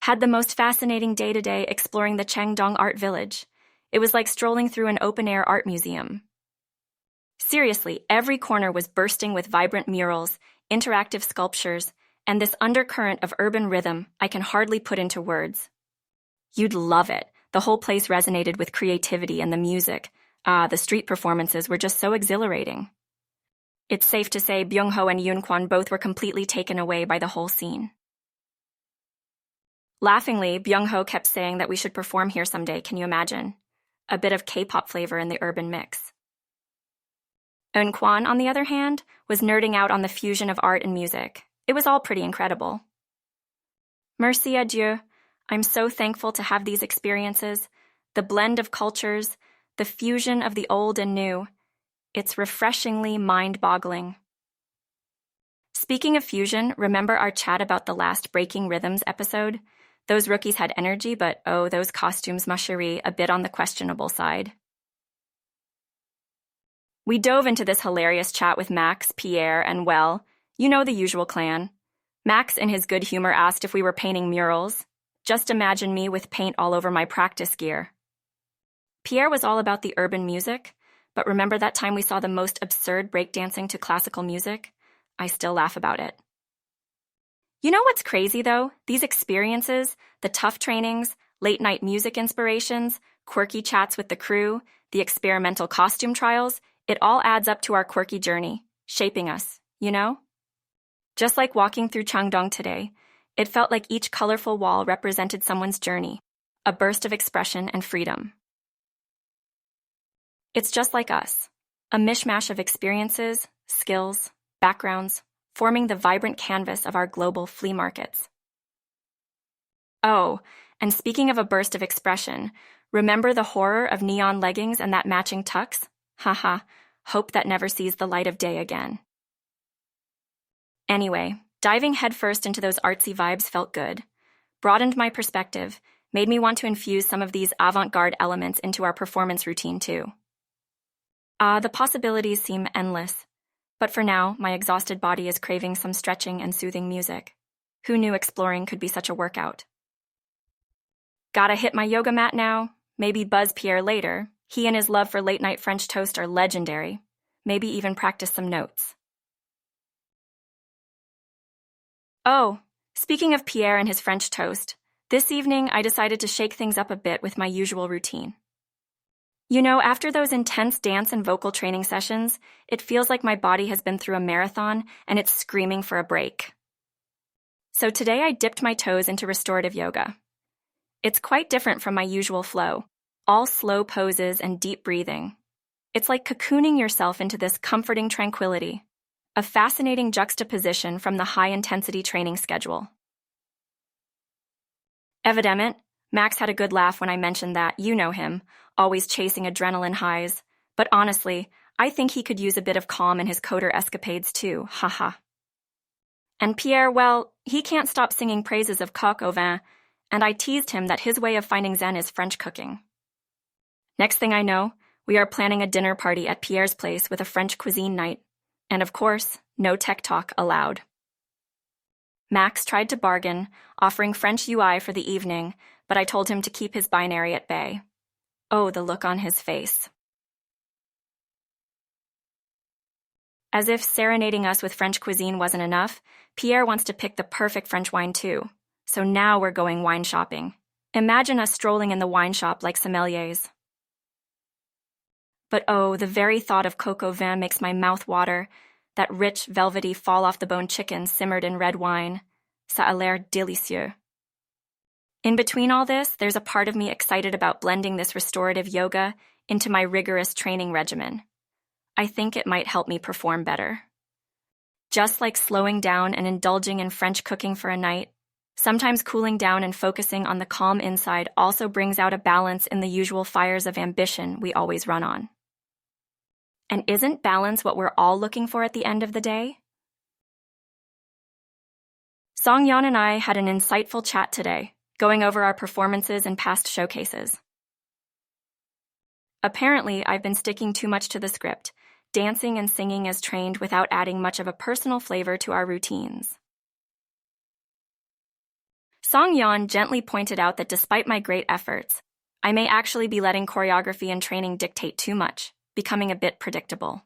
Had the most fascinating day today exploring the Changdong Art Village. It was like strolling through an open-air art museum. Seriously, every corner was bursting with vibrant murals, interactive sculptures, and this undercurrent of urban rhythm I can hardly put into words. You'd love it. The whole place resonated with creativity and the music. The street performances were just so exhilarating. It's safe to say Byung-ho and Yoon-kwon both were completely taken away by the whole scene. Laughingly, Byung-ho kept saying that we should perform here someday, can you imagine? A bit of K-pop flavor in the urban mix. Eun-kwon, on the other hand, was nerding out on the fusion of art and music. It was all pretty incredible. Merci à Dieu. I'm so thankful to have these experiences, the blend of cultures, the fusion of the old and new. It's refreshingly mind-boggling. Speaking of fusion, remember our chat about the last Breaking Rhythms episode? Those rookies had energy, but oh, those costumes, ma chérie, a bit on the questionable side. We dove into this hilarious chat with Max, Pierre, and well, you know the usual clan. Max, in his good humor, asked if we were painting murals. Just imagine me with paint all over my practice gear. Pierre was all about the urban music, but remember that time we saw the most absurd breakdancing to classical music? I still laugh about it. You know what's crazy, though? These experiences, the tough trainings, late-night music inspirations, quirky chats with the crew, the experimental costume trials, it all adds up to our quirky journey, shaping us, you know? Just like walking through Changdong today, it felt like each colorful wall represented someone's journey, a burst of expression and freedom. It's just like us, a mishmash of experiences, skills, backgrounds, forming the vibrant canvas of our global flea markets. Oh, and speaking of a burst of expression, remember the horror of neon leggings and that matching tux? Haha, hope that never sees the light of day again. Anyway, diving headfirst into those artsy vibes felt good, broadened my perspective, made me want to infuse some of these avant-garde elements into our performance routine too. The possibilities seem endless. But for now, my exhausted body is craving some stretching and soothing music. Who knew exploring could be such a workout? Gotta hit my yoga mat now. Maybe buzz Pierre later. He and his love for late-night French toast are legendary. Maybe even practice some notes. Oh, speaking of Pierre and his French toast, this evening I decided to shake things up a bit with my usual routine. You know, after those intense dance and vocal training sessions, it feels like my body has been through a marathon and it's screaming for a break. So today I dipped my toes into restorative yoga. It's quite different from my usual flow, all slow poses and deep breathing. It's like cocooning yourself into this comforting tranquility, a fascinating juxtaposition from the high-intensity training schedule. Evidement, Max had a good laugh when I mentioned that, you know him, always chasing adrenaline highs. But honestly, I think he could use a bit of calm in his coder escapades too, haha. And Pierre, well, he can't stop singing praises of coq au vin, and I teased him that his way of finding zen is French cooking. Next thing I know, we are planning a dinner party at Pierre's place with a French cuisine night. And of course, no tech talk allowed. Max tried to bargain, offering French UI for the evening, but I told him to keep his binary at bay. Oh, the look on his face. As if serenading us with French cuisine wasn't enough, Pierre wants to pick the perfect French wine too. So now we're going wine shopping. Imagine us strolling in the wine shop like sommeliers. But oh, the very thought of coq au vin makes my mouth water, that rich, velvety, fall-off-the-bone chicken simmered in red wine. Ça a l'air délicieux. In between all this, there's a part of me excited about blending this restorative yoga into my rigorous training regimen. I think it might help me perform better. Just like slowing down and indulging in French cooking for a night, sometimes cooling down and focusing on the calm inside also brings out a balance in the usual fires of ambition we always run on. And isn't balance what we're all looking for at the end of the day? Song-yeon and I had an insightful chat today, going over our performances and past showcases. Apparently, I've been sticking too much to the script, dancing and singing as trained without adding much of a personal flavor to our routines. Songyeon gently pointed out that despite my great efforts, I may actually be letting choreography and training dictate too much, becoming a bit predictable.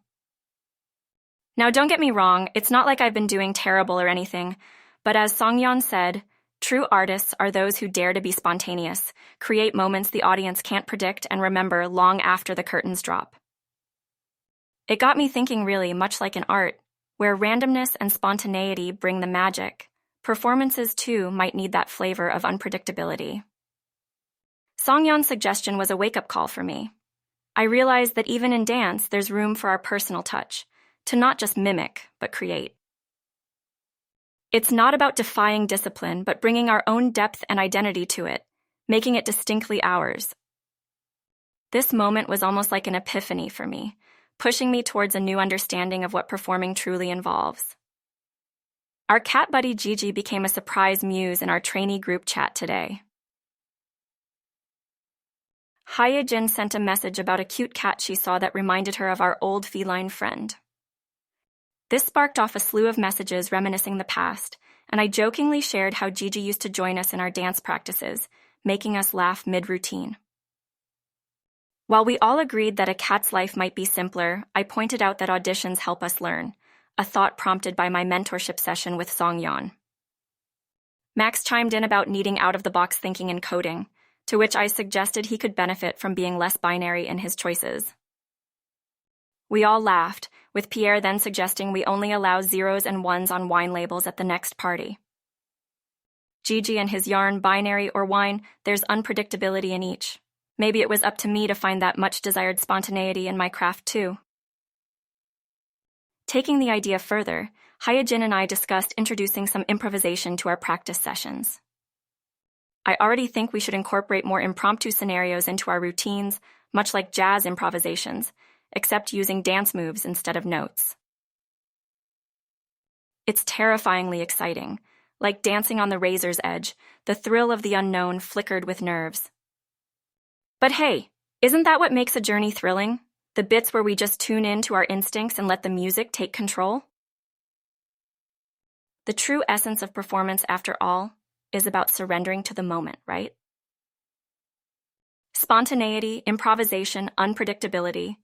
Now, don't get me wrong, it's not like I've been doing terrible or anything, but as Songyeon said, true artists are those who dare to be spontaneous, create moments the audience can't predict and remember long after the curtains drop. It got me thinking really, much like in art, where randomness and spontaneity bring the magic, performances too might need that flavor of unpredictability. Songyeon's suggestion was a wake-up call for me. I realized that even in dance, there's room for our personal touch, to not just mimic, but create. It's not about defying discipline, but bringing our own depth and identity to it, making it distinctly ours. This moment was almost like an epiphany for me, pushing me towards a new understanding of what performing truly involves. Our cat buddy Gigi became a surprise muse in our trainee group chat today. Hyejin sent a message about a cute cat she saw that reminded her of our old feline friend. This sparked off a slew of messages reminiscing the past, and I jokingly shared how Gigi used to join us in our dance practices, making us laugh mid-routine. While we all agreed that a cat's life might be simpler, I pointed out that auditions help us learn, a thought prompted by my mentorship session with Songyeon. Max chimed in about needing out-of-the-box thinking and coding, to which I suggested he could benefit from being less binary in his choices. We all laughed, with Pierre then suggesting we only allow 0s and 1s on wine labels at the next party. Gigi and his yarn, binary or wine, there's unpredictability in each. Maybe it was up to me to find that much-desired spontaneity in my craft too. Taking the idea further, Hyejin and I discussed introducing some improvisation to our practice sessions. I already think we should incorporate more impromptu scenarios into our routines, much like jazz improvisations, except using dance moves instead of notes. It's terrifyingly exciting. Like dancing on the razor's edge, the thrill of the unknown flickered with nerves. But hey, isn't that what makes a journey thrilling? The bits where we just tune in to our instincts and let the music take control? The true essence of performance, after all, is about surrendering to the moment, right? Spontaneity, improvisation, unpredictability,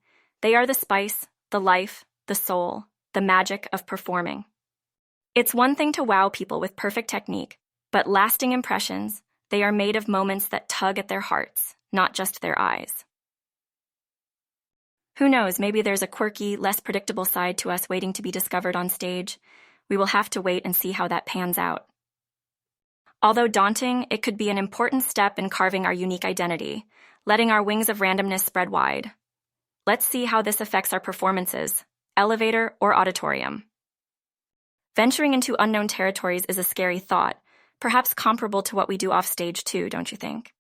they are the spice, the life, the soul, the magic of performing. It's one thing to wow people with perfect technique, but lasting impressions, they are made of moments that tug at their hearts, not just their eyes. Who knows, maybe there's a quirky, less predictable side to us waiting to be discovered on stage. We will have to wait and see how that pans out. Although daunting, it could be an important step in carving our unique identity, letting our wings of randomness spread wide. Let's see how this affects our performances, elevator or auditorium. Venturing into unknown territories is a scary thought, perhaps comparable to what we do off stage too, don't you think?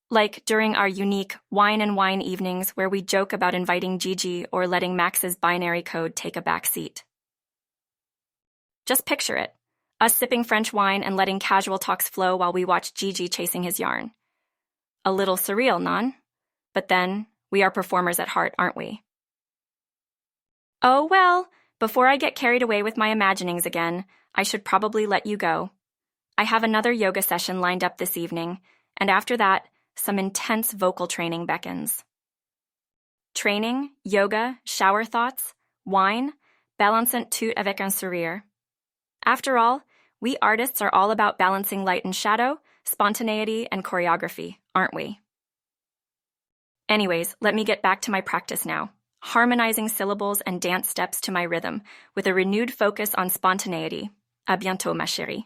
Like during our unique wine and wine evenings where we joke about inviting Gigi or letting Max's binary code take a back seat. Just picture it, us sipping French wine and letting casual talks flow while we watch Gigi chasing his yarn. A little surreal, non? But then, we are performers at heart, aren't we? Oh well, before I get carried away with my imaginings again, I should probably let you go. I have another yoga session lined up this evening, and after that, some intense vocal training beckons. Training, yoga, shower thoughts, wine, balancant tout avec un sourire. After all, we artists are all about balancing light and shadow, spontaneity, and choreography, aren't we? Anyways, let me get back to my practice now, harmonizing syllables and dance steps to my rhythm with a renewed focus on spontaneity. À bientôt, ma chérie.